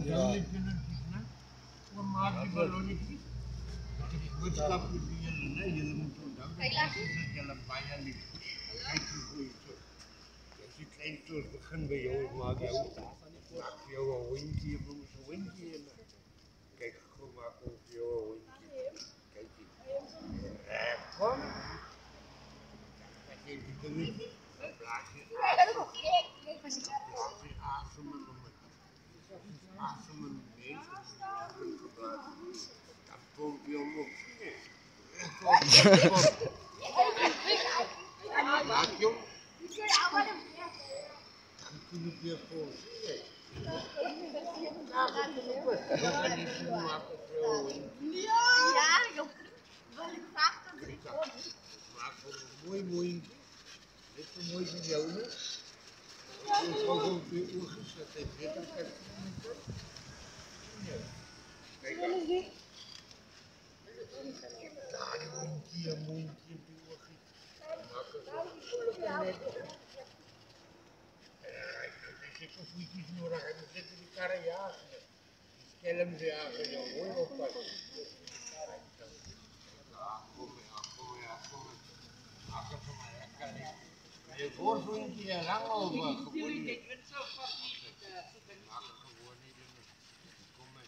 duidelijk kunnen zien. Maar maak die ballonnetjes. Het is boodschap die jullie moeten onthouden. Dat is jullie bijna niet. Kijk hoe goed je zo. Als je klein soort begint bij jou, maak jou een windje, je moet een windje in. Kijk, goed maak ook jou een windje. Kijk hier. Kom. Kijk die dingetje. Dan blaas je asem in de mond. Asem in de neus. Dan komt je omhoog. Maak jong. Dan kun je weer voor. Dan kan je zo maken voor een windje. Ja, joh. Wil ik graag dat ik Maak voor een mooi windje. Dit is mooi voor jou, hè? Ik ga gewoon 2 uur gezet en dit is het. Kijk aan. Daar een mondje, maak het zo. Er zit een voetjes nodig en dan zitten die karren jagen. Die skelm ze jagen, jou mooi oppassen. Kom maar. Maak het voor mij, dat kan niet. Je voorvoetje je lang over. Maak het gewoon niet in. Kom maar.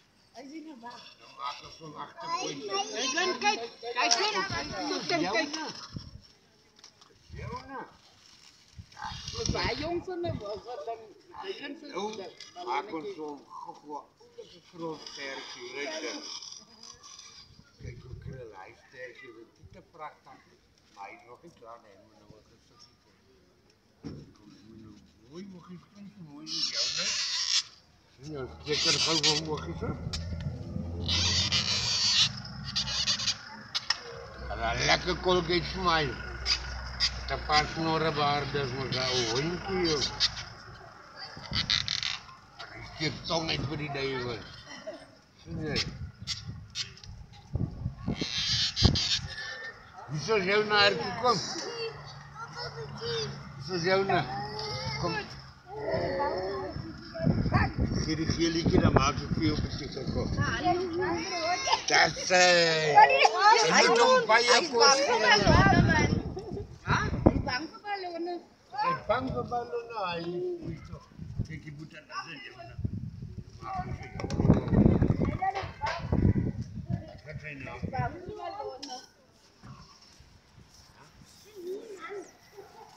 Dan maak het zo'n achtervoetje. Kijk, kijk. Jongen. Wij jongen, Maak ons zo'n groot sterkje. Kijk hoe krul hij sterkje. Dat is te prachtig. Maar hij is nog niet klaar. Nee, maar nog een stukje. Mooi mochtjes kindje, mooi met jou, hè? Zie je, lekker gauw van mochtjes, hè? En dan lekker Colgate Smile. Een paar snorrenbaarders, maar zo'n hondje, joh. En ik stiek tong uit voor die duivel. Zie je? Wie zal jou naar haar komen? Wie zal jou naar? Kom. Geef die geelieke, dan maak ik veel betekenen. Kom. Dat is... Je moet nog bij je kosten. bang voor ballonnen. Hij is bang voor ballonnen. Hij is toch... Kijk, je moet dat zitten. Wat zijn nou?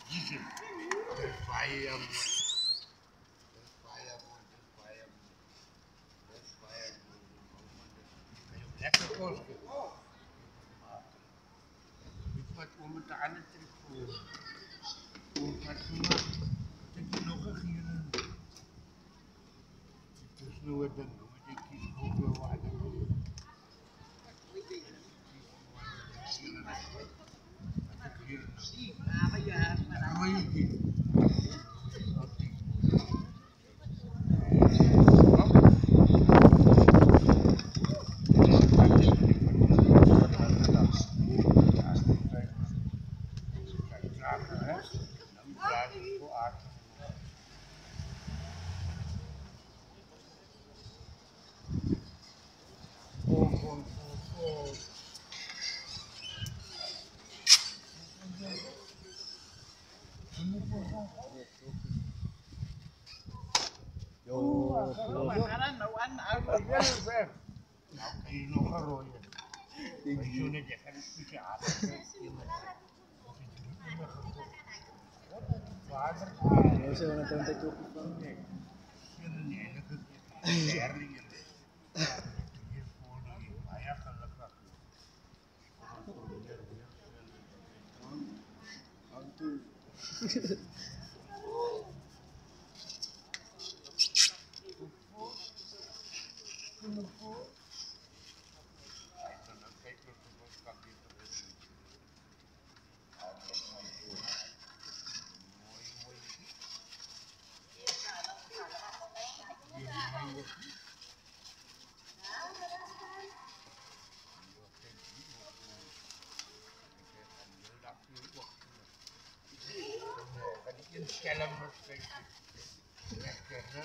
Jezus. Dat is vijand. Lekker kosten. Ik wat om het aan het trekken. Om wat te maken. Dat je nog een gier. Het is nu het ding. Ik kies hoeveel waarde. Nấu ăn ở Nou, kan je nog gaan rooien. Ik zo net even een stukje aardappel. Water. No sé, una tanta copa. Nee, eigenlijk herringen. Hier voor die Maya gelukkig. Skelm nog steeds. Lekker, hè?